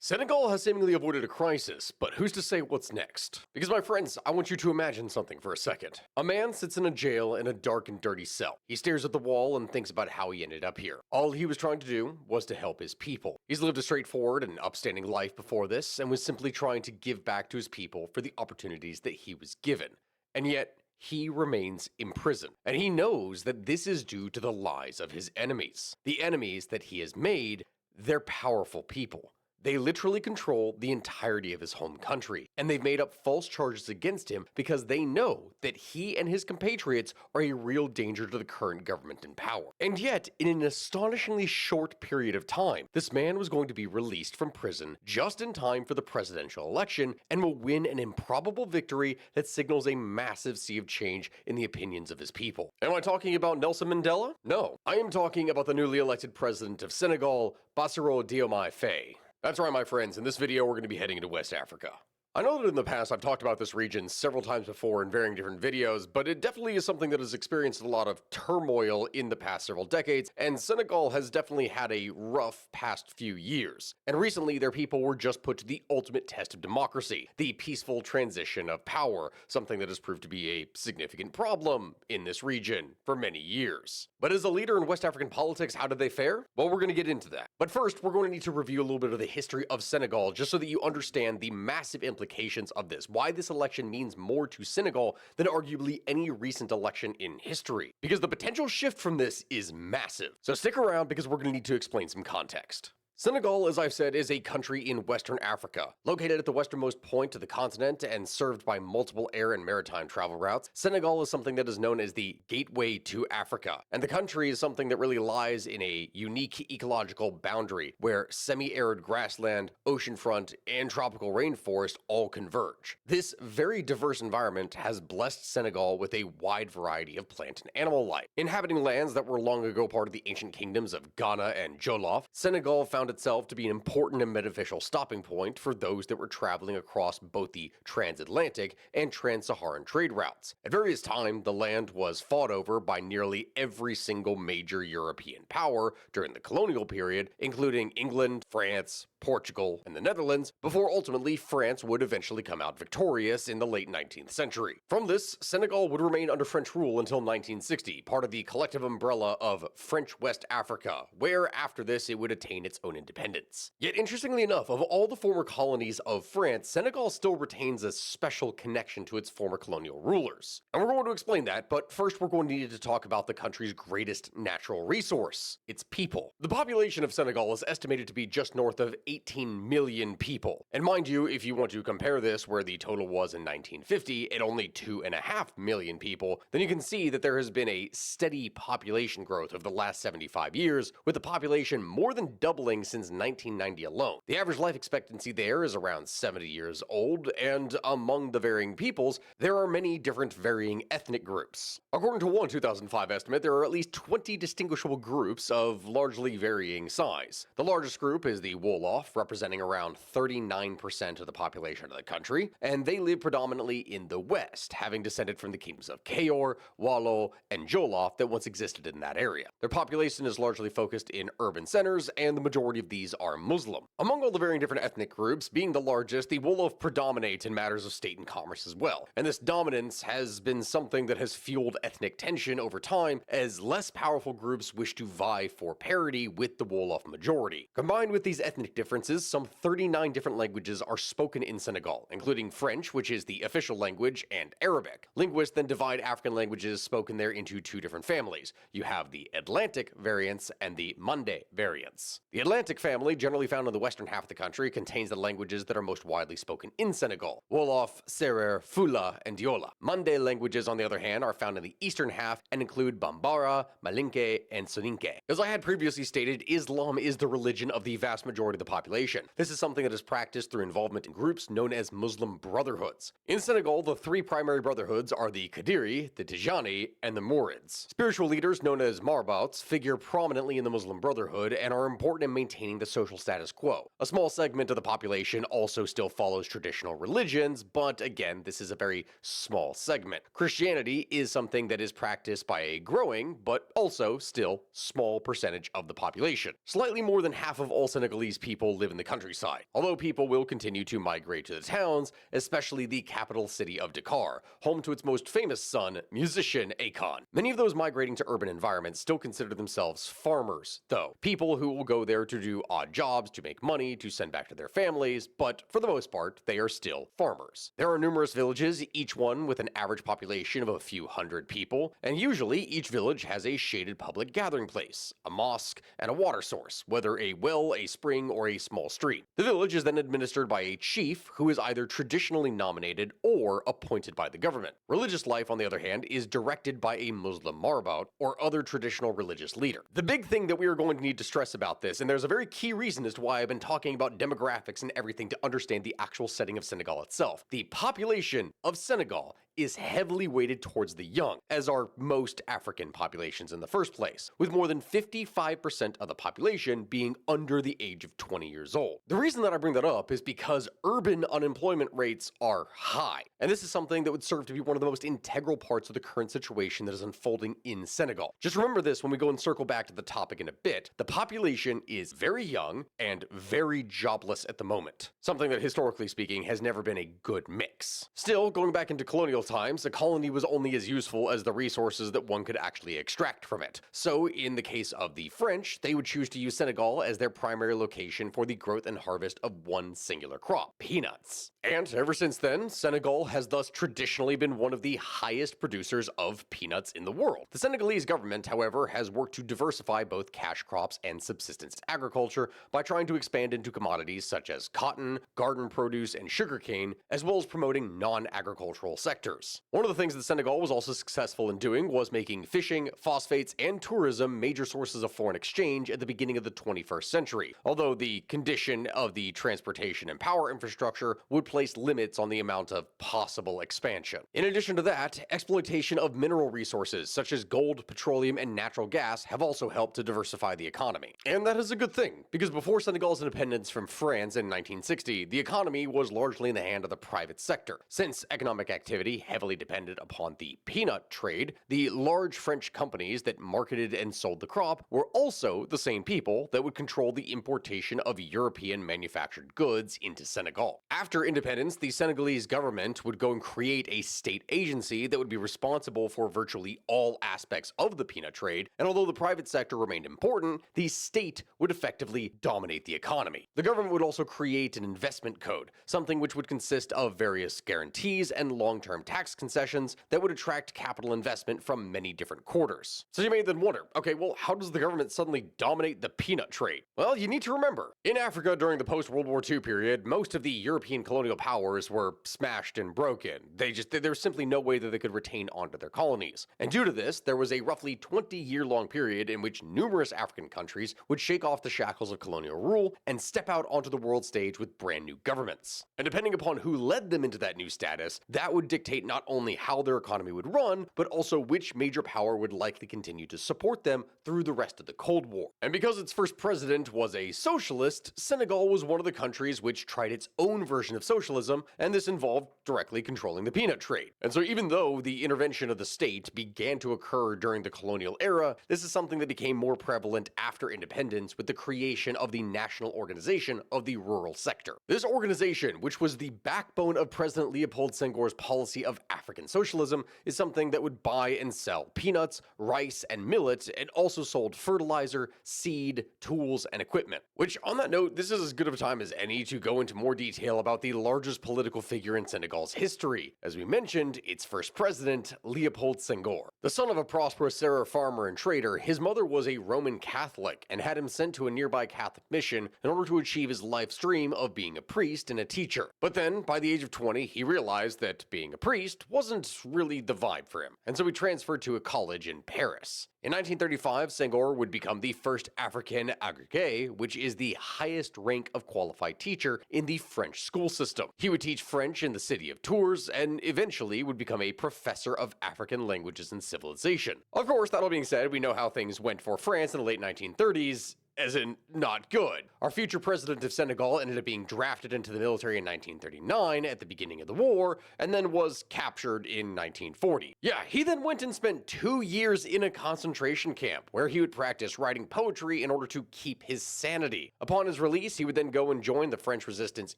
Senegal has seemingly avoided a crisis, but who's to say what's next? Because my friends, I want you to imagine something for a second. A man sits in a jail in a dark and dirty cell. He stares at the wall and thinks about how he ended up here. All he was trying to do was to help his people. He's lived a straightforward and upstanding life before this and was simply trying to give back to his people for the opportunities that he was given. And yet, he remains imprisoned. And he knows that this is due to the lies of his enemies. The enemies that he has made, they're powerful people. They literally control the entirety of his home country, and they've made up false charges against him because they know that he and his compatriots are a real danger to the current government in power. And yet, in an astonishingly short period of time, this man was going to be released from prison just in time for the presidential election and will win an improbable victory that signals a massive sea of change in the opinions of his people. Am I talking about Nelson Mandela? No, I am talking about the newly elected president of Senegal, Bassirou Diomaye Faye. That's right, my friends. In this video, we're going to be heading into West Africa. I know that in the past I've talked about this region several times before in varying different videos, but it definitely is something that has experienced a lot of turmoil in the past several decades, and Senegal has definitely had a rough past few years. And recently, their people were just put to the ultimate test of democracy, the peaceful transition of power, something that has proved to be a significant problem in this region for many years. But as a leader in West African politics, how did they fare? Well, we're going to get into that. But first, we're going to need to review a little bit of the history of Senegal, just so that you understand the massive implications of this, why this election means more to Senegal than arguably any recent election in history. Because the potential shift from this is massive. So stick around because we're going to need to explain some context. Senegal, as I've said, is a country in Western Africa. Located at the westernmost point of the continent and served by multiple air and maritime travel routes, Senegal is something that is known as the gateway to Africa. And the country is something that really lies in a unique ecological boundary where semi-arid grassland, oceanfront, and tropical rainforest all converge. This very diverse environment has blessed Senegal with a wide variety of plant and animal life. Inhabiting lands that were long ago part of the ancient kingdoms of Ghana and Jollof, Senegal found itself to be an important and beneficial stopping point for those that were traveling across both the transatlantic and trans-Saharan trade routes. At various times, the land was fought over by nearly every single major European power during the colonial period, including England, France, Portugal, and the Netherlands, before ultimately France would eventually come out victorious in the late 19th century. From this, Senegal would remain under French rule until 1960, part of the collective umbrella of French West Africa, where after this it would attain its own independence. Yet interestingly enough, of all the former colonies of France, Senegal still retains a special connection to its former colonial rulers. And we're going to explain that, but first we're going to need to talk about the country's greatest natural resource, its people. The population of Senegal is estimated to be just north of 18 million people. And mind you, if you want to compare this where the total was in 1950 at only 2.5 million people, then you can see that there has been a steady population growth over the last 75 years, with the population more than doubling since 1990 alone. The average life expectancy there is around 70 years old, and among the varying peoples, there are many different varying ethnic groups. According to one 2005 estimate, there are at least 20 distinguishable groups of largely varying size. The largest group is the Wolof, representing around 39% of the population of the country, and they live predominantly in the west, having descended from the kingdoms of Kayor, Wallo, and Jollof that once existed in that area. Their population is largely focused in urban centers, and the majority of these are Muslim. Among all the varying different ethnic groups, being the largest, the Wolof predominate in matters of state and commerce as well, and this dominance has been something that has fueled ethnic tension over time as less powerful groups wish to vie for parity with the Wolof majority. Combined with these ethnic differences, some 39 different languages are spoken in Senegal, including French, which is the official language, and Arabic. Linguists then divide African languages spoken there into two different families. You have the Atlantic variants and the Mande variants. The Atlantic family, generally found in the western half of the country, contains the languages that are most widely spoken in Senegal: Wolof, Serer, Fula, and Diola. Mande languages, on the other hand, are found in the eastern half and include Bambara, Malinke, and Soninke. As I had previously stated, Islam is the religion of the vast majority of the population. This is something that is practiced through involvement in groups known as Muslim brotherhoods. In Senegal, the three primary brotherhoods are the Qadiri, the Tijani, and the Mourids. Spiritual leaders known as Marbouts figure prominently in the Muslim Brotherhood and are important in maintaining maintaining the social status quo. A small segment of the population also still follows traditional religions, but again, this is a very small segment. Christianity is something that is practiced by a growing, but also still small percentage of the population. Slightly more than half of all Senegalese people live in the countryside, although people will continue to migrate to the towns, especially the capital city of Dakar, home to its most famous son, musician Akon. Many of those migrating to urban environments still consider themselves farmers, though. People who will go there to do odd jobs, to make money, to send back to their families, but for the most part, they are still farmers. There are numerous villages, each one with an average population of a few hundred people, and usually each village has a shaded public gathering place, a mosque, and a water source, whether a well, a spring, or a small stream. The village is then administered by a chief who is either traditionally nominated or appointed by the government. Religious life, on the other hand, is directed by a Muslim marabout or other traditional religious leader. The big thing that we are going to need to stress about this, and there's a very key reason as to why I've been talking about demographics and everything to understand the actual setting of Senegal itself. The population of Senegal is heavily weighted towards the young, as are most African populations in the first place, with more than 55% of the population being under the age of 20 years old. The reason that I bring that up is because urban unemployment rates are high, and this is something that would serve to be one of the most integral parts of the current situation that is unfolding in Senegal. Just remember this when we go and circle back to the topic in a bit. The population is very young and very jobless at the moment, something that historically speaking has never been a good mix. Still, going back into colonial times, a colony was only as useful as the resources that one could actually extract from it. So, in the case of the French, they would choose to use Senegal as their primary location for the growth and harvest of one singular crop, peanuts. And ever since then, Senegal has thus traditionally been one of the highest producers of peanuts in the world. The Senegalese government, however, has worked to diversify both cash crops and subsistence agriculture by trying to expand into commodities such as cotton, garden produce, and sugarcane, as well as promoting non-agricultural sectors. One of the things that Senegal was also successful in doing was making fishing, phosphates, and tourism major sources of foreign exchange at the beginning of the 21st century, although the condition of the transportation and power infrastructure would place limits on the amount of possible expansion. In addition to that, exploitation of mineral resources such as gold, petroleum, and natural gas have also helped to diversify the economy. And that is a good thing, because before Senegal's independence from France in 1960, the economy was largely in the hand of the private sector. Since economic activity heavily depended upon the peanut trade, the large French companies that marketed and sold the crop were also the same people that would control the importation of European manufactured goods into Senegal. After independence, the Senegalese government would go and create a state agency that would be responsible for virtually all aspects of the peanut trade, and although the private sector remained important, the state would effectively dominate the economy. The government would also create an investment code, something which would consist of various guarantees and long-term tax concessions that would attract capital investment from many different quarters. So you may then wonder, okay, well, how does the government suddenly dominate the peanut trade? Well, you need to remember, in Africa during the post-World War II period, most of the European colonial powers were smashed and broken. There was simply no way that they could retain onto their colonies. And due to this, there was a roughly 20-year-long period in which numerous African countries would shake off the shackles of colonial rule and step out onto the world stage with brand new governments. And depending upon who led them into that new status, that would dictate not only how their economy would run, but also which major power would likely continue to support them through the rest of the Cold War. And because its first president was a socialist, Senegal was one of the countries which tried its own version of socialism, and this involved directly controlling the peanut trade. And so even though the intervention of the state began to occur during the colonial era, this is something that became more prevalent after independence with the creation of the National Organization of the Rural Sector. This organization, which was the backbone of President Leopold Senghor's policy of African socialism, is something that would buy and sell peanuts, rice, and millet, and also sold fertilizer, seed, tools, and equipment. Which, on that note, this is as good of a time as any to go into more detail about the largest political figure in Senegal's history. As we mentioned, its first president, Leopold Senghor. The son of a prosperous Serra farmer and trader, his mother was a Roman Catholic and had him sent to a nearby Catholic mission in order to achieve his life's dream of being a priest and a teacher. But then, by the age of 20, he realized that being a priest wasn't really the vibe for him, and so he transferred to a college in Paris. In 1935, Senghor would become the first African agrégé, which is the highest rank of qualified teacher in the French school system. He would teach French in the city of Tours, and eventually would become a professor of African languages and civilization. Of course, that all being said, we know how things went for France in the late 1930s. as in not good. Our future president of Senegal ended up being drafted into the military in 1939 at the beginning of the war, and then was captured in 1940. Yeah, he then went and spent 2 years in a concentration camp, where he would practice writing poetry in order to keep his sanity. Upon his release, he would then go and join the French resistance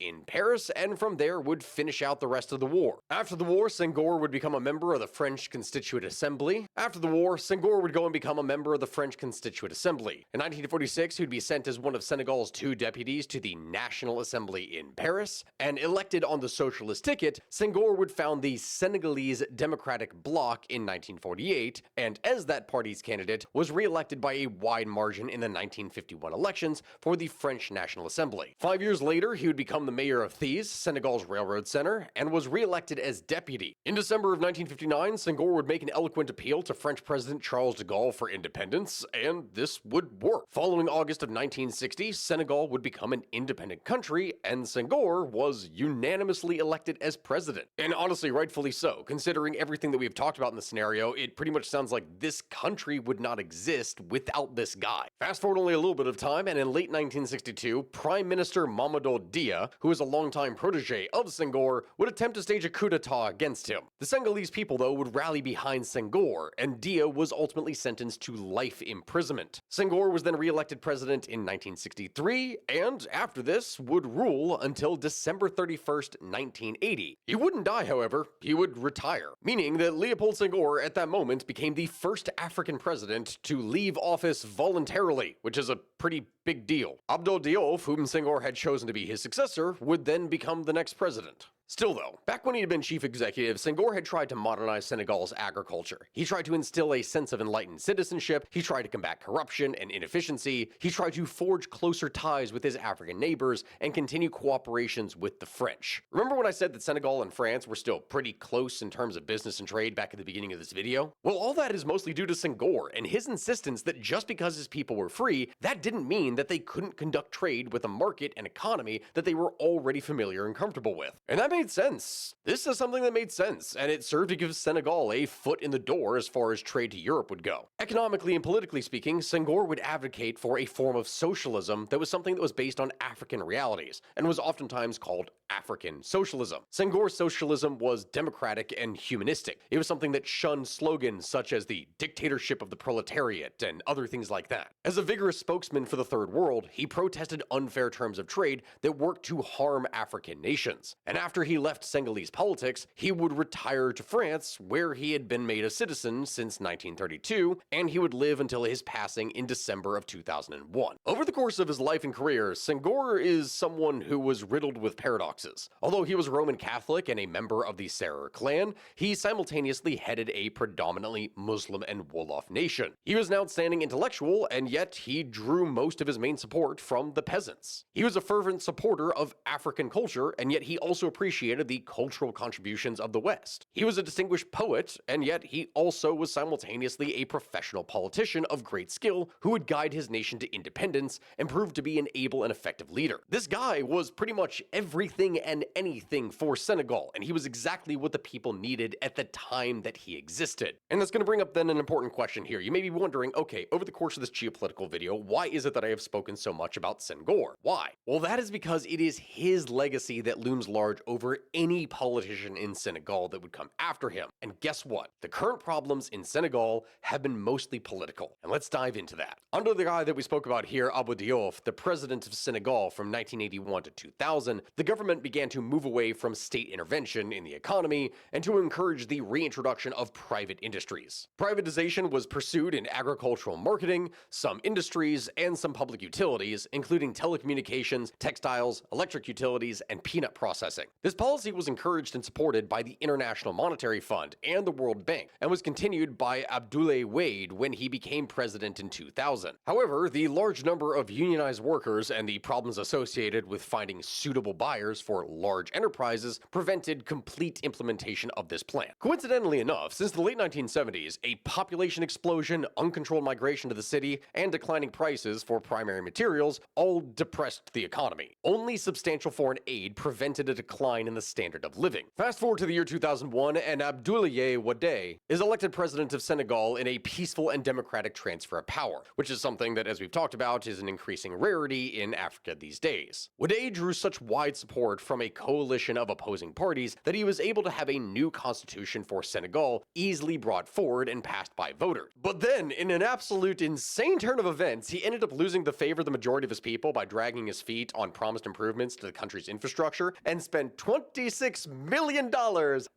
in Paris, and from there would finish out the rest of the war. After the war, Senghor would become a member of the French Constituent Assembly. After the war, Senghor would go and become a member of the French Constituent Assembly. In 1946, he would be sent as one of Senegal's 2 deputies to the National Assembly in Paris, and elected on the socialist ticket, Senghor would found the Senegalese Democratic Bloc in 1948, and as that party's candidate, was re-elected by a wide margin in the 1951 elections for the French National Assembly. 5 years later, he would become the mayor of Thiès, Senegal's railroad center, and was re-elected as deputy. In December of 1959, Senghor would make an eloquent appeal to French President Charles de Gaulle for independence, and this would work. Following August of 1960, Senegal would become an independent country, and Senghor was unanimously elected as president. And honestly, rightfully so. Considering everything that we've talked about in the scenario, it pretty much sounds like this country would not exist without this guy. Fast forward only a little bit of time, and in late 1962, Prime Minister Mamadou Dia, who is a longtime protege of Senghor, would attempt to stage a coup d'etat against him. The Senegalese people, though, would rally behind Senghor, and Dia was ultimately sentenced to life imprisonment. Senghor was then re-elected president in 1963, and after this, would rule until December 31st, 1980. He wouldn't die, however, he would retire, meaning that Leopold Senghor at that moment became the first African president to leave office voluntarily, which is a pretty big deal. Abdou Diouf, whom Senghor had chosen to be his successor, would then become the next president. Still though, back when he had been chief executive, Senghor had tried to modernize Senegal's agriculture. He tried to instill a sense of enlightened citizenship, he tried to combat corruption and inefficiency, he tried to forge closer ties with his African neighbors, and continue cooperations with the French. Remember when I said that Senegal and France were still pretty close in terms of business and trade back at the beginning of this video? Well, all that is mostly due to Senghor and his insistence that just because his people were free, that didn't mean that they couldn't conduct trade with a market and economy that they were already familiar and comfortable with. And that made sense. This is something that made sense, and it served to give Senegal a foot in the door as far as trade to Europe would go. Economically and politically speaking, Senghor would advocate for a form of socialism that was something that was based on African realities, and was oftentimes called African socialism. Senghor's socialism was democratic and humanistic. It was something that shunned slogans such as the dictatorship of the proletariat and other things like that. As a vigorous spokesman for the Third World, he protested unfair terms of trade that worked to harm African nations. And after he left Senegalese politics, he would retire to France, where he had been made a citizen since 1932, and he would live until his passing in December of 2001. Over the course of his life and career, Senghor is someone who was riddled with paradoxes. Although he was Roman Catholic and a member of the Serrer clan, he simultaneously headed a predominantly Muslim and Wolof nation. He was an outstanding intellectual, and yet he drew most of his main support from the peasants. He was a fervent supporter of African culture, and yet he also appreciated the cultural contributions of the West. He was a distinguished poet, and yet he also was simultaneously a professional politician of great skill who would guide his nation to independence and prove to be an able and effective leader. This guy was pretty much everything and anything for Senegal, and he was exactly what the people needed at the time that he existed. And that's going to bring up then an important question here. You may be wondering, okay, over the course of this geopolitical video, why is it that I have spoken so much about Senghor? Why? Well, that is because it is his legacy that looms large over any politician in Senegal that would come after him. And guess what? The current problems in Senegal have been mostly political. And let's dive into that. Under the guy that we spoke about here, Abdou Diouf, the president of Senegal from 1981 to 2000, the government began to move away from state intervention in the economy and to encourage the reintroduction of private industries. Privatization was pursued in agricultural marketing, some industries, and some public utilities, including telecommunications, textiles, electric utilities, and peanut processing. This policy was encouraged and supported by the International Monetary Fund and the World Bank, and was continued by Abdoulaye Wade when he became president in 2000. However, the large number of unionized workers and the problems associated with finding suitable buyers for large enterprises prevented complete implementation of this plan. Coincidentally enough, since the late 1970s, a population explosion, uncontrolled migration to the city, and declining prices for primary materials all depressed the economy. Only substantial foreign aid prevented a decline in the standard of living. Fast forward to the year 2001, and Abdoulaye Wade is elected president of Senegal in a peaceful and democratic transfer of power, which is something that, as we've talked about, is an increasing rarity in Africa these days. Wade drew such wide support from a coalition of opposing parties that he was able to have a new constitution for Senegal easily brought forward and passed by voters. But then, in an absolute insane turn of events, he ended up losing the favor of the majority of his people by dragging his feet on promised improvements to the country's infrastructure and spent $26 million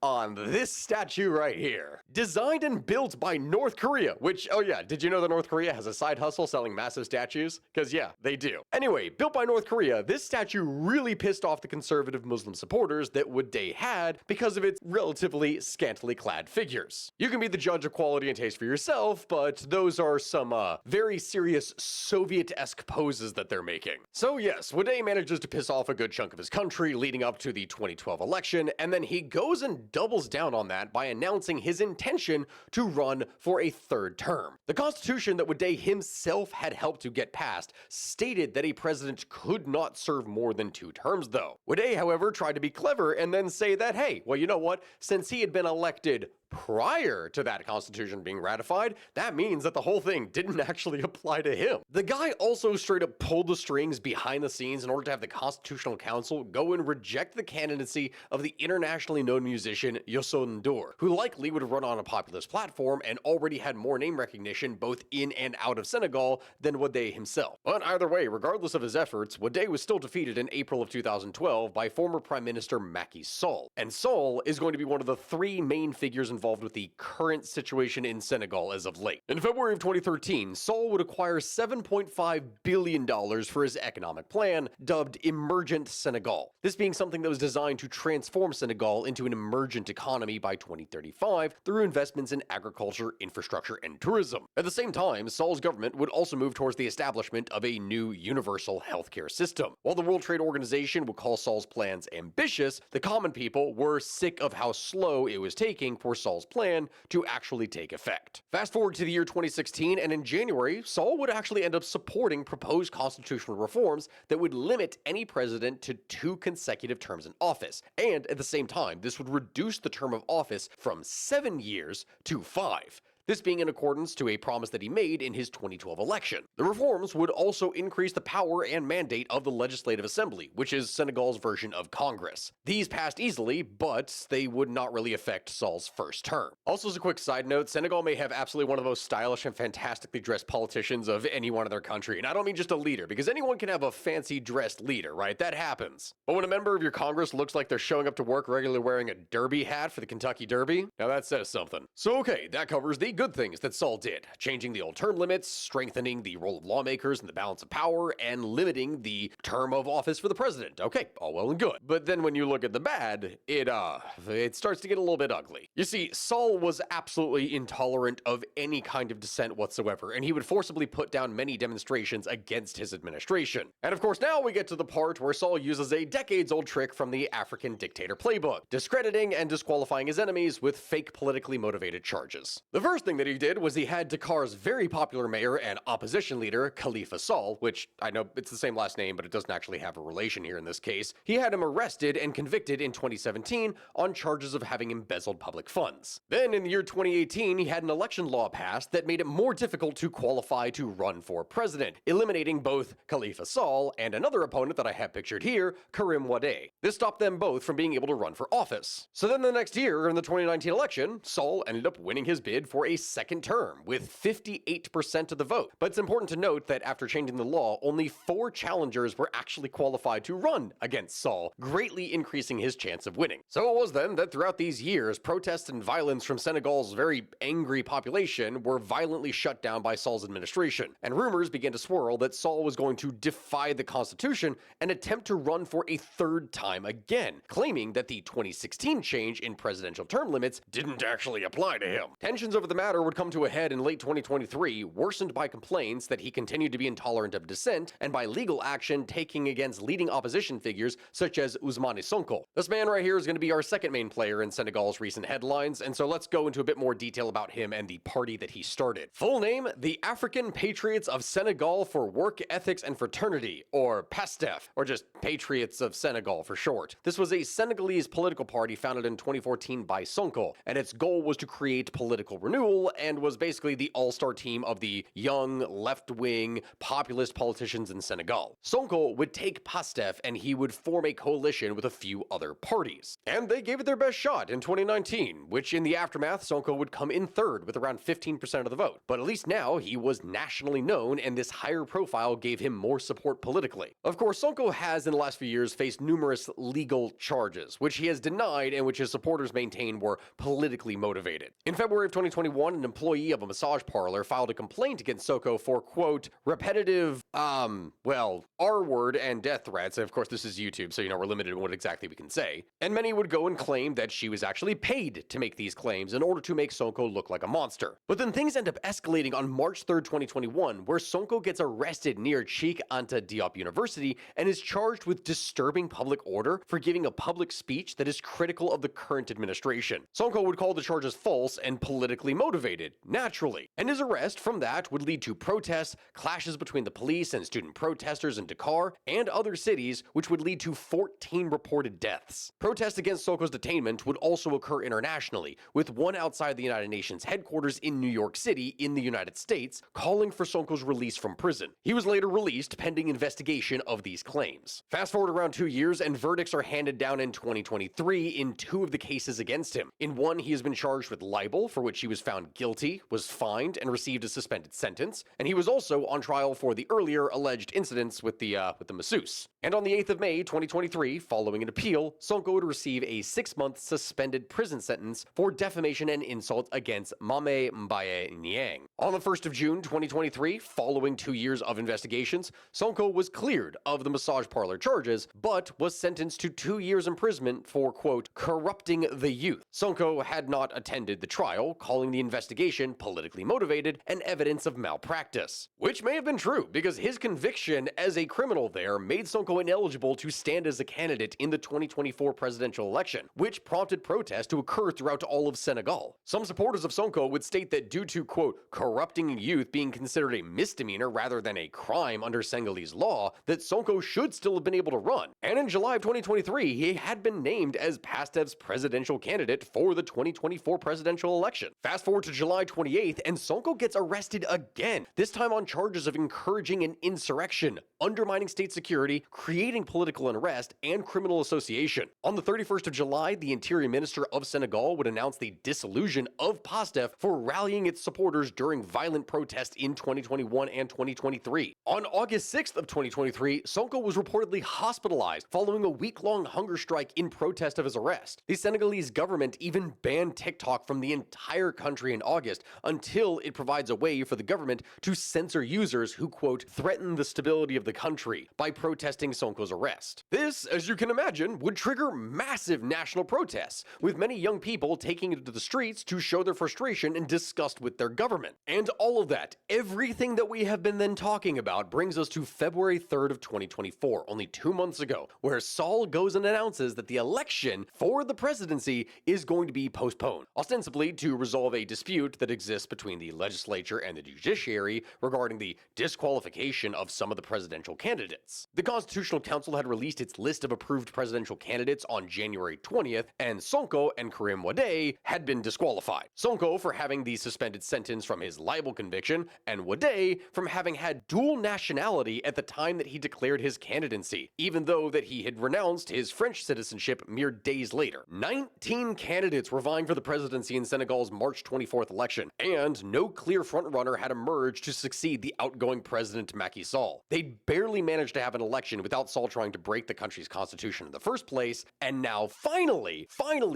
on this statue right here. Designed and built by North Korea, which, oh yeah, did you know that North Korea has a side hustle selling massive statues? Because yeah, they do. Anyway, built by North Korea, this statue really pissed off the conservative Muslim supporters that Wade had because of its relatively scantily clad figures. You can be the judge of quality and taste for yourself, but those are some very serious Soviet-esque poses that they're making. So yes, Wade manages to piss off a good chunk of his country leading up to the 2012 election, and then he goes and doubles down on that by announcing his intention to run for a third term. The constitution that Wade himself had helped to get passed stated that a president could not serve more than 2 terms though. Wade, however, tried to be clever and then say that, hey, well, you know what? Since he had been elected prior to that constitution being ratified, that means that the whole thing didn't actually apply to him. The guy also straight up pulled the strings behind the scenes in order to have the Constitutional Council go and reject the candidacy of the internationally known musician Youssou N'Dour, who likely would have run on a populist platform and already had more name recognition both in and out of Senegal than Wade himself. But either way, regardless of his efforts, Wade was still defeated in April of 2012 by former Prime Minister Macky Sall. And Sall is going to be one of the 3 main figures involved with the current situation in Senegal as of late. In February of 2013, Sall would acquire $7.5 billion for his economic plan, dubbed Emergent Senegal. This being something that was designed to transform Senegal into an emergent economy by 2035 through investments in agriculture, infrastructure, and tourism. At the same time, Sall's government would also move towards the establishment of a new universal healthcare system. While the World Trade Organization would call Sall's plans ambitious, the common people were sick of how slow it was taking for Sall's plan to actually take effect. Fast forward to the year 2016, and in January, Sall would actually end up supporting proposed constitutional reforms that would limit any president to 2 consecutive terms in office, and at the same time, this would reduce the term of office from 7 years to 5. This being in accordance to a promise that he made in his 2012 election. The reforms would also increase the power and mandate of the Legislative Assembly, which is Senegal's version of Congress. These passed easily, but they would not really affect Sall's first term. Also, as a quick side note, Senegal may have absolutely one of the most stylish and fantastically dressed politicians of anyone in their country, and I don't mean just a leader, because anyone can have a fancy dressed leader, right? That happens. But when a member of your Congress looks like they're showing up to work regularly wearing a derby hat for the Kentucky Derby, now that says something. So okay, that covers the good things that Sall did, changing the old term limits, strengthening the role of lawmakers and the balance of power, and limiting the term of office for the president. Okay, all well and good. But then when you look at the bad, it starts to get a little bit ugly. You see, Sall was absolutely intolerant of any kind of dissent whatsoever, and he would forcibly put down many demonstrations against his administration. And of course, now we get to the part where Sall uses a decades-old trick from the African dictator playbook, discrediting and disqualifying his enemies with fake politically motivated charges. The first thing that he did was he had Dakar's very popular mayor and opposition leader, Khalifa Sall, which I know it's the same last name, but it doesn't actually have a relation here in this case. He had him arrested and convicted in 2017 on charges of having embezzled public funds. Then in the year 2018, he had an election law passed that made it more difficult to qualify to run for president, eliminating both Khalifa Sall and another opponent that I have pictured here, Karim Wade. This stopped them both from being able to run for office. So then the next year, in the 2019 election, Sall ended up winning his bid for a second term with 58% of the vote. But it's important to note that after changing the law, only 4 challengers were actually qualified to run against Sall, greatly increasing his chance of winning. So it was then that throughout these years, protests and violence from Senegal's very angry population were violently shut down by Sall's administration, and rumors began to swirl that Sall was going to defy the constitution and attempt to run for a third time again, claiming that the 2016 change in presidential term limits didn't actually apply to him. Tensions over the matter would come to a head in late 2023, worsened by complaints that he continued to be intolerant of dissent and by legal action taking against leading opposition figures such as Ousmane Sonko. This man right here is going to be our second main player in Senegal's recent headlines, and so let's go into a bit more detail about him and the party that he started. Full name, the African Patriots of Senegal for Work Ethics and Fraternity, or PASTEF, or just Patriots of Senegal for short. This was a Senegalese political party founded in 2014 by Sonko, and its goal was to create political renewal and was basically the all-star team of the young, left-wing, populist politicians in Senegal. Sonko would take PASTEF and he would form a coalition with a few other parties. And they gave it their best shot in 2019, which in the aftermath, Sonko would come in third with around 15% of the vote. But at least now he was nationally known, and this higher profile gave him more support politically. Of course, Sonko has in the last few years faced numerous legal charges, which he has denied and which his supporters maintain were politically motivated. In February of 2021, an employee of a massage parlor filed a complaint against Sonko for, quote, repetitive, R-word and death threats. And of course, this is YouTube, so we're limited in what exactly we can say. And many would go and claim that she was actually paid to make these claims in order to make Sonko look like a monster. But then things end up escalating on March 3rd, 2021, where Sonko gets arrested near Cheikh Anta Diop University and is charged with disturbing public order for giving a public speech that is critical of the current administration. Sonko would call the charges false and politically motivated, naturally, and his arrest from that would lead to protests, clashes between the police and student protesters in Dakar and other cities, which would lead to 14 reported deaths. Protests against Sonko's detainment would also occur internationally, with one outside the United Nations headquarters in New York City in the United States calling for Sonko's release from prison. He was later released pending investigation of these claims. Fast forward around 2 years and verdicts are handed down in 2023 in 2 of the cases against him. In one, he has been charged with libel, for which he was found guilty, was fined, and received a suspended sentence, and he was also on trial for the earlier alleged incidents with the masseuse. And on the 8th of May, 2023, following an appeal, Sonko would receive a 6-month suspended prison sentence for defamation and insult against Mame Mbaye Niang. On the 1st of June, 2023, following 2 years of investigations, Sonko was cleared of the massage parlor charges, but was sentenced to 2 years imprisonment for, quote, corrupting the youth. Sonko had not attended the trial, calling the investigation politically motivated and evidence of malpractice. Which may have been true, because his conviction as a criminal there made Sonko ineligible to stand as a candidate in the 2024 presidential election, which prompted protests to occur throughout all of Senegal. Some supporters of Sonko would state that due to, quote, corrupting youth being considered a misdemeanor rather than a crime under Senegalese law, that Sonko should still have been able to run. And in July of 2023, he had been named as PASTEF's presidential candidate for the 2024 presidential election. Fast forward to July 28th, and Sonko gets arrested again, this time on charges of encouraging an insurrection, undermining state security, creating political unrest, and criminal association. On the 31st of July, the Interior Minister of Senegal would announce the dissolution of PASTEF for rallying its supporters during violent protests in 2021 and 2023. On August 6th of 2023, Sonko was reportedly hospitalized following a week-long hunger strike in protest of his arrest. The Senegalese government even banned TikTok from the entire country in August until it provides a way for the government to censor users who, quote, threaten the stability of the country by protesting Sonko's arrest. This, as you can imagine, would trigger massive national protests, with many young people taking to the streets to show their frustration and disgust with their government. And all of that, everything that we have been then talking about, brings us to February 3rd of 2024, only 2 months ago, where Sall goes and announces that the election for the presidency is going to be postponed, ostensibly to resolve a dispute that exists between the legislature and the judiciary regarding the disqualification of some of the presidential candidates. The Constitutional Council had released its list of approved presidential candidates on January 20th, and Sonko and Karim Wade had been disqualified. Sonko for having the suspended sentence from his libel conviction, and Wade from having had dual nationality at the time that he declared his candidacy, even though that he had renounced his French citizenship mere days later. 19 candidates were vying for the presidency in Senegal's March 24th election, and no clear frontrunner had emerged to succeed the outgoing president Macky Sall. They'd barely managed to have an election without Sall trying to break the country's constitution in the first place, and now finally,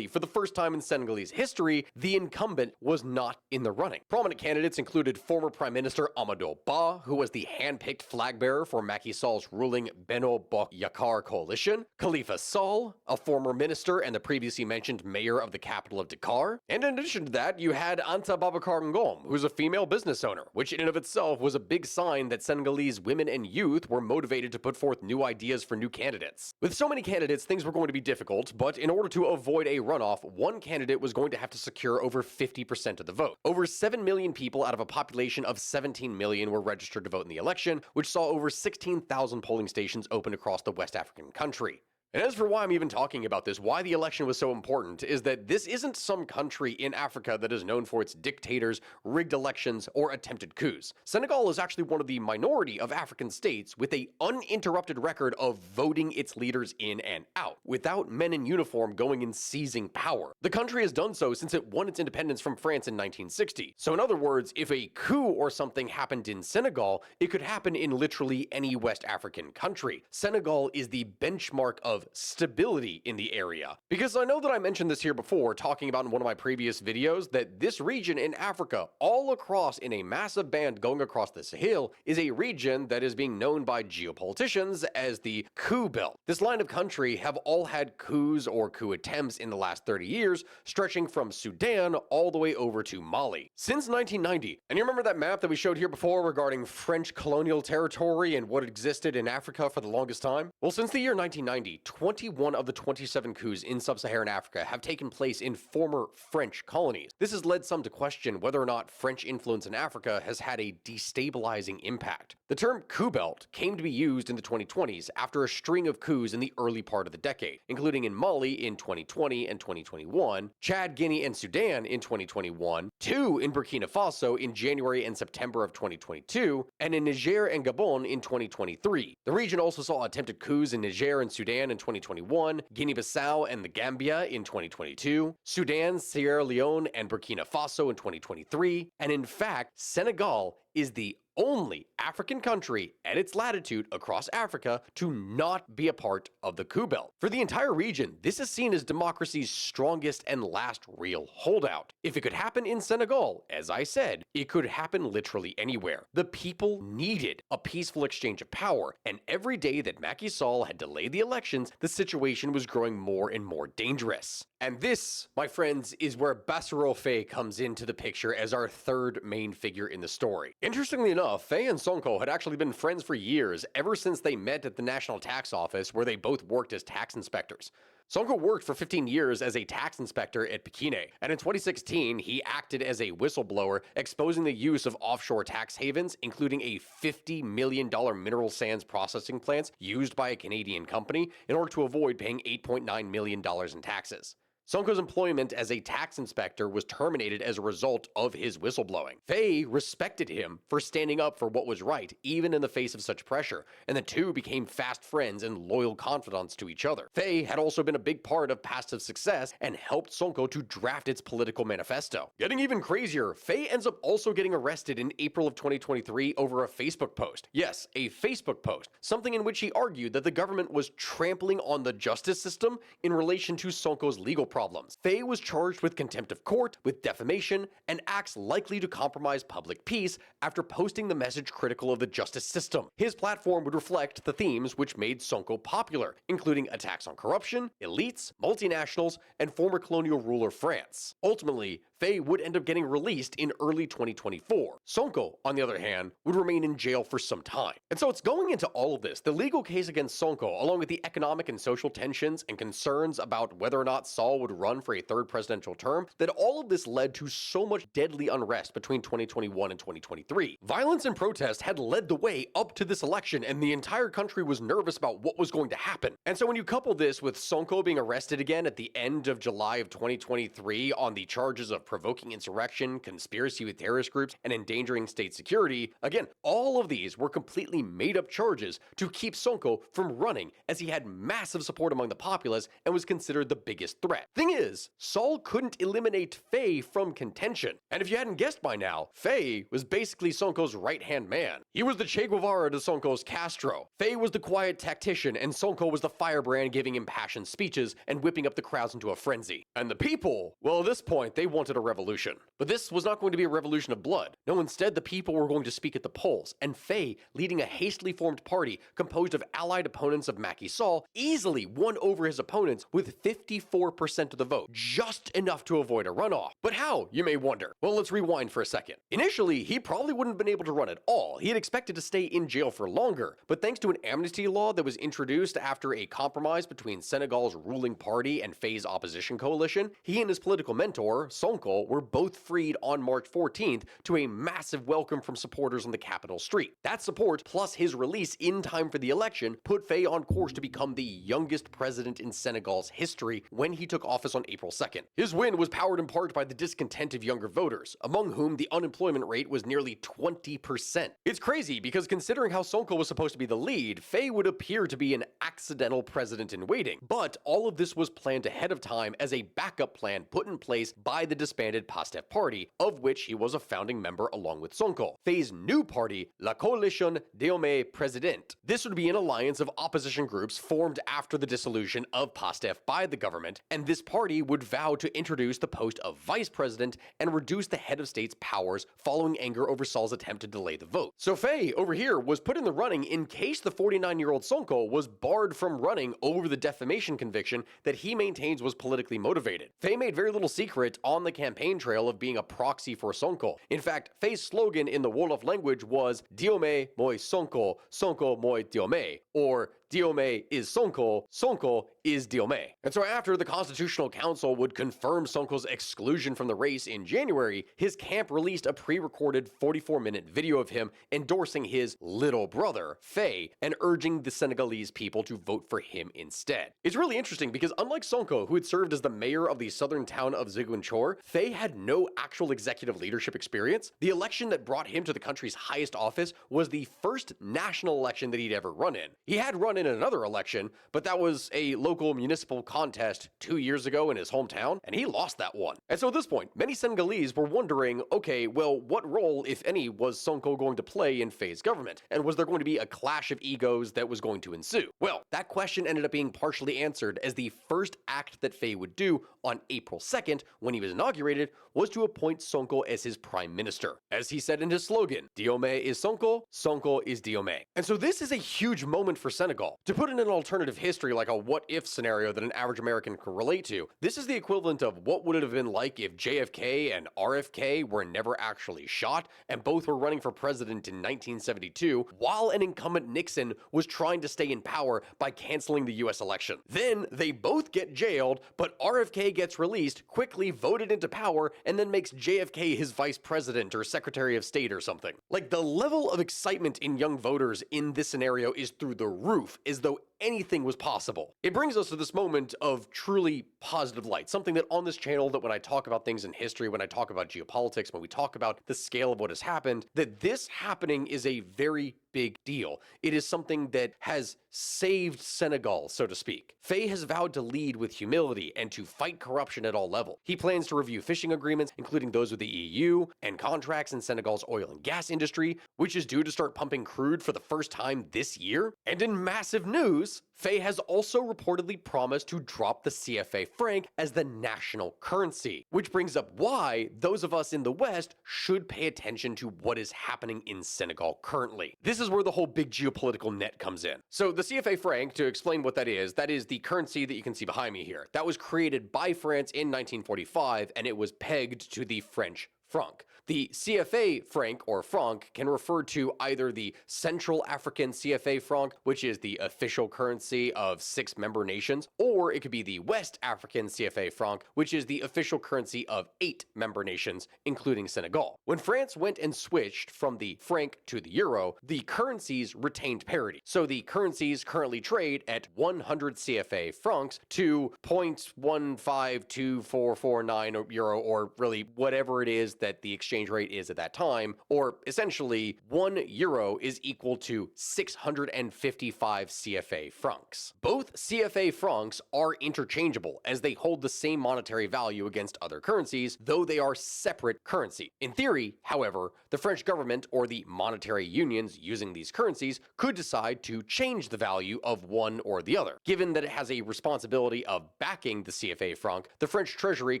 for the first time in Senegalese history, the incumbent was not in the running. Prominent candidates included former Prime Minister Amadou Ba, who was the hand-picked flag bearer for Macky Sall's ruling Benno Bokk Yakaar coalition, Khalifa Sall, a former minister and the previously mentioned mayor of the capital of Dakar, and in addition to that, you had Anta Babacar Ngom, who's a female business owner, which in and of itself was a big sign that Senegalese women and youth were motivated to put forth new ideas for new candidates. With so many candidates, things were going to be difficult, but in order to avoid a runoff, one candidate was going to have to secure over 50% of the vote. Over 7 million people out of a population of 17 million were registered to vote in the election, which saw over 16,000 polling stations open across the West African country. And as for why I'm even talking about this, why the election was so important, is that this isn't some country in Africa that is known for its dictators, rigged elections, or attempted coups. Senegal is actually one of the minority of African states with an uninterrupted record of voting its leaders in and out, without men in uniform going and seizing power. The country has done so since it won its independence from France in 1960. So in other words, if a coup or something happened in Senegal, it could happen in literally any West African country. Senegal is the benchmark of stability in the area. Because I know that I mentioned this here before, talking about in one of my previous videos, that this region in Africa, all across in a massive band going across the Sahel, is a region that is being known by geopoliticians as the coup belt. This line of country have all had coups or coup attempts in the last 30 years, stretching from Sudan all the way over to Mali. Since 1990, and you remember that map that we showed here before regarding French colonial territory and what existed in Africa for the longest time? Well, since the year 1990, 21 of the 27 coups in sub-Saharan Africa have taken place in former French colonies. This has led some to question whether or not French influence in Africa has had a destabilizing impact. The term coup belt came to be used in the 2020s after a string of coups in the early part of the decade, including in Mali in 2020 and 2021, Chad, Guinea, and Sudan in 2021, 2 in Burkina Faso in January and September of 2022, and in Niger and Gabon in 2023. The region also saw attempted coups in Niger and Sudan in 2021, Guinea-Bissau and the Gambia in 2022, Sudan, Sierra Leone, and Burkina Faso in 2023, and in fact, Senegal is the only African country at its latitude across Africa to not be a part of the coup belt. For the entire region, this is seen as democracy's strongest and last real holdout. If it could happen in Senegal, as I said, it could happen literally anywhere. The people needed a peaceful exchange of power, and every day that Macky Sall had delayed the elections, the situation was growing more and more dangerous. And this, my friends, is where Bassirou Faye comes into the picture as our third main figure in the story. Interestingly enough, Faye and Sonko had actually been friends for years, ever since they met at the National Tax Office, where they both worked as tax inspectors. Sonko worked for 15 years as a tax inspector at Pekin, and in 2016, he acted as a whistleblower, exposing the use of offshore tax havens, including a $50 million mineral sands processing plant used by a Canadian company in order to avoid paying $8.9 million in taxes. Sonko's employment as a tax inspector was terminated as a result of his whistleblowing. Faye respected him for standing up for what was right, even in the face of such pressure, and the two became fast friends and loyal confidants to each other. Faye had also been a big part of Passive's success and helped Sonko to draft its political manifesto. Getting even crazier, Faye ends up also getting arrested in April of 2023 over a Facebook post. Yes, a Facebook post, something in which he argued that the government was trampling on the justice system in relation to Sonko's legal problems. Faye was charged with contempt of court, with defamation, and acts likely to compromise public peace after posting the message critical of the justice system. His platform would reflect the themes which made Sonko popular, including attacks on corruption, elites, multinationals, and former colonial ruler France. Ultimately, Faye would end up getting released in early 2024. Sonko, on the other hand, would remain in jail for some time. And so it's going into all of this, the legal case against Sonko, along with the economic and social tensions and concerns about whether or not Sall would run for a third presidential term, that all of this led to so much deadly unrest between 2021 and 2023. Violence and protest had led the way up to this election, and the entire country was nervous about what was going to happen. And so when you couple this with Sonko being arrested again at the end of July of 2023 on the charges of provoking insurrection, conspiracy with terrorist groups, and endangering state security. Again, all of these were completely made-up charges to keep Sonko from running, as he had massive support among the populace and was considered the biggest threat. Thing is, Sall couldn't eliminate Faye from contention. And if you hadn't guessed by now, Faye was basically Sonko's right-hand man. He was the Che Guevara to Sonko's Castro. Faye was the quiet tactician, and Sonko was the firebrand giving impassioned speeches and whipping up the crowds into a frenzy. And the people, well, at this point, they wanted a revolution. But this was not going to be a revolution of blood. No, instead, the people were going to speak at the polls, and Faye, leading a hastily formed party composed of allied opponents of Macky Sall, easily won over his opponents with 54% of the vote, just enough to avoid a runoff. But how, you may wonder? Well, let's rewind for a second. Initially, he probably wouldn't have been able to run at all. He had expected to stay in jail for longer, but thanks to an amnesty law that was introduced after a compromise between Senegal's ruling party and Faye's opposition coalition, he and his political mentor, Sonko, were both freed on March 14th to a massive welcome from supporters on the capital street. That support, plus his release in time for the election, put Faye on course to become the youngest president in Senegal's history when he took office on April 2nd. His win was powered in part by the discontent of younger voters, among whom the unemployment rate was nearly 20%. It's crazy because considering how Sonko was supposed to be the lead, Faye would appear to be an accidental president in waiting. But all of this was planned ahead of time as a backup plan put in place by the disbanded PASTEF party, of which he was a founding member along with Sonko. Faye's new party, La Coalition Diomaye President. This would be an alliance of opposition groups formed after the dissolution of PASTEF by the government, and this party would vow to introduce the post of vice president and reduce the head of state's powers following anger over Sall's attempt to delay the vote. So Faye, over here, was put in the running in case the 49-year-old Sonko was barred from running over the defamation conviction that he maintains was politically motivated. Faye made very little secret on the campaign trail of being a proxy for Sonko. In fact, Faye's slogan in the Wolof language was Diomaye moi Sonko, Sonko moi Diomaye, or Diomaye is Sonko, Sonko is Diomaye. And so after the Constitutional Council would confirm Sonko's exclusion from the race in January, his camp released a pre-recorded 44-minute video of him endorsing his little brother, Faye, and urging the Senegalese people to vote for him instead. It's really interesting because unlike Sonko, who had served as the mayor of the southern town of Ziguinchor, Faye had no actual executive leadership experience. The election that brought him to the country's highest office was the first national election that he'd ever run in. He had run in another election, but that was a local municipal contest 2 years ago in his hometown, and he lost that one. And so at this point, many Senegalese were wondering, okay, well, what role, if any, was Sonko going to play in Faye's government? And was there going to be a clash of egos that was going to ensue? Well, that question ended up being partially answered, as the first act that Faye would do on April 2nd, when he was inaugurated, was to appoint Sonko as his prime minister. As he said in his slogan, Diomaye is Sonko, Sonko is Diomaye. And so this is a huge moment for Senegal. To put in an alternative history, like a what-if scenario that an average American could relate to, this is the equivalent of what would it have been like if JFK and RFK were never actually shot, and both were running for president in 1972, while an incumbent Nixon was trying to stay in power by canceling the US election. Then they both get jailed, but RFK gets released, quickly voted into power, and then makes JFK his vice president or secretary of state or something. Like, the level of excitement in young voters in this scenario is through the roof, as though anything was possible. It brings us to this moment of truly positive light, something that on this channel, that when I talk about things in history, when I talk about geopolitics, when we talk about the scale of what has happened, that this happening is a very big deal. It is something that has saved Senegal, so to speak. Faye has vowed to lead with humility and to fight corruption at all levels. He plans to review fishing agreements, including those with the EU, and contracts in Senegal's oil and gas industry, which is due to start pumping crude for the first time this year. And in massive news, Faye has also reportedly promised to drop the CFA franc as the national currency, which brings up why those of us in the West should pay attention to what is happening in Senegal currently. This is where the whole big geopolitical net comes in. So the CFA franc, to explain what that is the currency that you can see behind me here. That was created by France in 1945, and it was pegged to the French franc. The CFA franc or franc can refer to either the Central African CFA franc, which is the official currency of 6 member nations, or it could be the West African CFA franc, which is the official currency of 8 member nations, including Senegal. When France went and switched from the franc to the euro, the currencies retained parity. So the currencies currently trade at 100 CFA francs to 0.152449 euro, or really whatever it is that the exchange rate is at that time, or essentially 1 euro is equal to 655 CFA francs. Both CFA francs are interchangeable as they hold the same monetary value against other currencies, though they are separate currency. In theory, however, the French government or the monetary unions using these currencies could decide to change the value of one or the other. Given that it has a responsibility of backing the CFA franc, the French treasury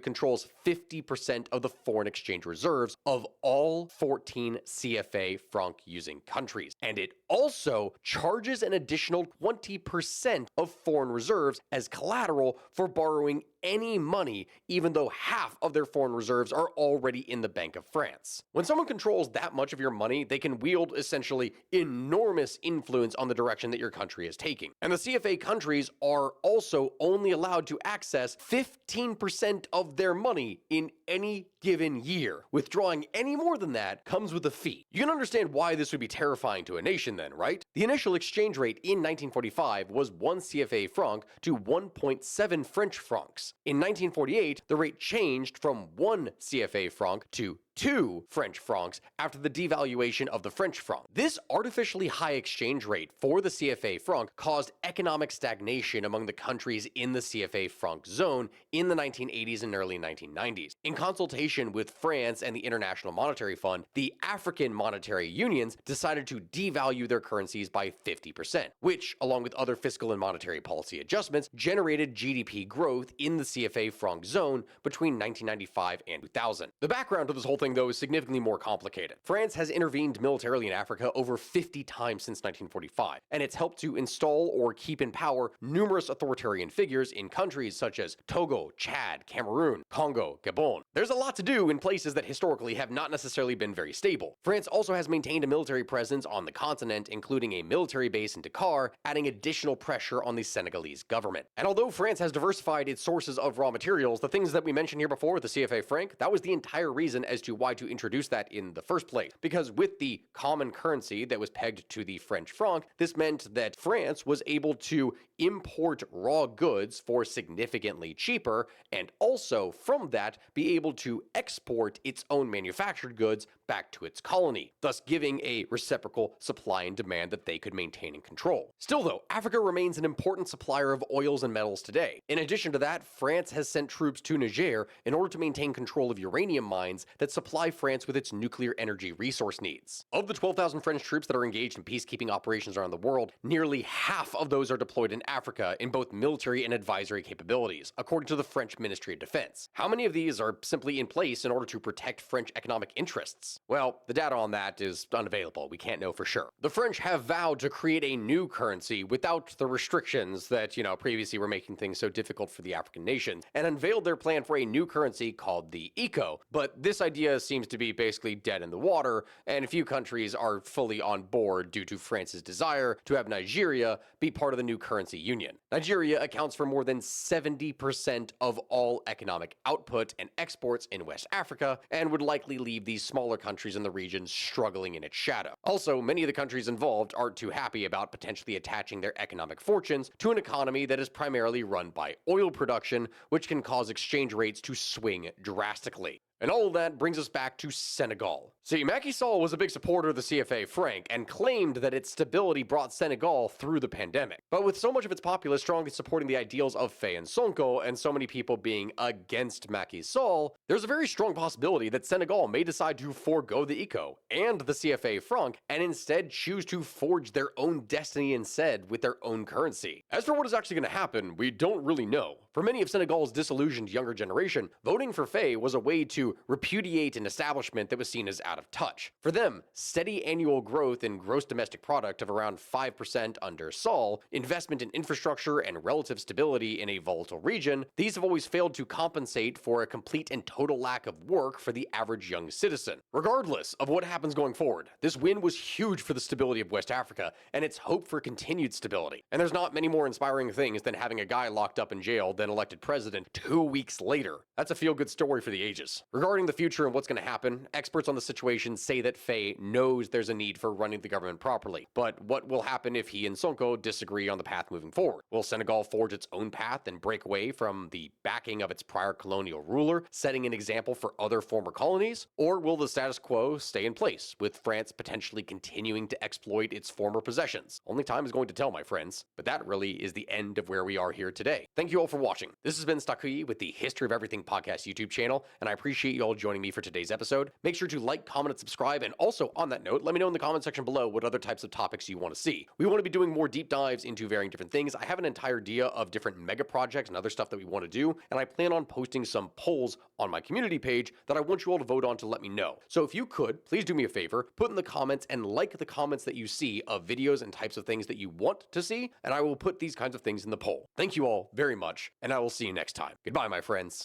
controls 50% of the foreign exchange reserves of all 14 CFA franc using countries. And it also charges an additional 20% of foreign reserves as collateral for borrowing any money, even though half of their foreign reserves are already in the Bank of France. When someone controls that much of your money, they can wield essentially enormous influence on the direction that your country is taking. And the CFA countries are also only allowed to access 15% of their money in any given year. Withdrawing any more than that comes with a fee. You can understand why this would be terrifying to a nation then, right? The initial exchange rate in 1945 was 1 CFA franc to 1.7 French francs. In 1948, the rate changed from 1 CFA franc to 2 French francs after the devaluation of the French franc. This artificially high exchange rate for the CFA franc caused economic stagnation among the countries in the CFA franc zone in the 1980s and early 1990s. In consultation with France and the International Monetary Fund, the African monetary unions decided to devalue their currencies by 50%, which, along with other fiscal and monetary policy adjustments, generated GDP growth in the CFA franc zone between 1995 and 2000. The background to this whole thing, though, is significantly more complicated. France has intervened militarily in Africa over 50 times since 1945, and it's helped to install or keep in power numerous authoritarian figures in countries such as Togo, Chad, Cameroon, Congo, Gabon. There's a lot to do in places that historically have not necessarily been very stable. France also has maintained a military presence on the continent, including a military base in Dakar, adding additional pressure on the Senegalese government. And although France has diversified its sources of raw materials, the things that we mentioned here before, the CFA franc, that was the entire reason as to why to introduce that in the first place. Because with the common currency that was pegged to the French franc, this meant that France was able to import raw goods for significantly cheaper, and also from that be able to export its own manufactured goods back to its colony, thus giving a reciprocal supply and demand that they could maintain and control. Still though, Africa remains an important supplier of oils and metals today. In addition to that, France has sent troops to Niger in order to maintain control of uranium mines that supply France with its nuclear energy resource needs. Of the 12,000 French troops that are engaged in peacekeeping operations around the world, nearly half of those are deployed in Africa in both military and advisory capabilities, according to the French Ministry of Defense. How many of these are simply in place in order to protect French economic interests? Well, the data on that is unavailable. We can't know for sure. The French have vowed to create a new currency without the restrictions that, previously were making things so difficult for the African nations, and unveiled their plan for a new currency called the ECO. But this idea seems to be basically dead in the water, and a few countries are fully on board due to France's desire to have Nigeria be part of the new currency union. Nigeria accounts for more than 70% of all economic output and exports in West Africa, and would likely leave these smaller countries in the region struggling in its shadow. Also, many of the countries involved aren't too happy about potentially attaching their economic fortunes to an economy that is primarily run by oil production, which can cause exchange rates to swing drastically. And all of that brings us back to Senegal. See, Macky Sall was a big supporter of the CFA franc and claimed that its stability brought Senegal through the pandemic. But with so much of its populace strongly supporting the ideals of Faye and Sonko, and so many people being against Macky Sall, there's a very strong possibility that Senegal may decide to forego the ECO and the CFA franc and instead choose to forge their own destiny instead with their own currency. As for what is actually going to happen, we don't really know. For many of Senegal's disillusioned younger generation, voting for Faye was a way to repudiate an establishment that was seen as out of touch. For them, steady annual growth in gross domestic product of around 5% under Sall, investment in infrastructure, and relative stability in a volatile region, these have always failed to compensate for a complete and total lack of work for the average young citizen. Regardless of what happens going forward, this win was huge for the stability of West Africa and its hope for continued stability. And there's not many more inspiring things than having a guy locked up in jail then elected president 2 weeks later. That's a feel-good story for the ages. Regarding the future and what's going to happen, experts on the situation say that Faye knows there's a need for running the government properly. But what will happen if he and Sonko disagree on the path moving forward? Will Senegal forge its own path and break away from the backing of its prior colonial ruler, setting an example for other former colonies? Or will the status quo stay in place, with France potentially continuing to exploit its former possessions? Only time is going to tell, my friends. But that really is the end of where we are here today. Thank you all for watching. This has been Stakui with the History of Everything podcast YouTube channel, and I appreciate you all joining me for today's episode. Make sure to like, comment, and subscribe, and also on that note, let me know in the comment section below what other types of topics you want to see. We want to be doing more deep dives into varying different things. I have an entire idea of different mega projects and other stuff that we want to do, and I plan on posting some polls on my community page that I want you all to vote on to let me know. So if you could, please do me a favor, put in the comments and like the comments that you see of videos and types of things that you want to see, and I will put these kinds of things in the poll. Thank you all very much, and I will see you next time. Goodbye, my friends.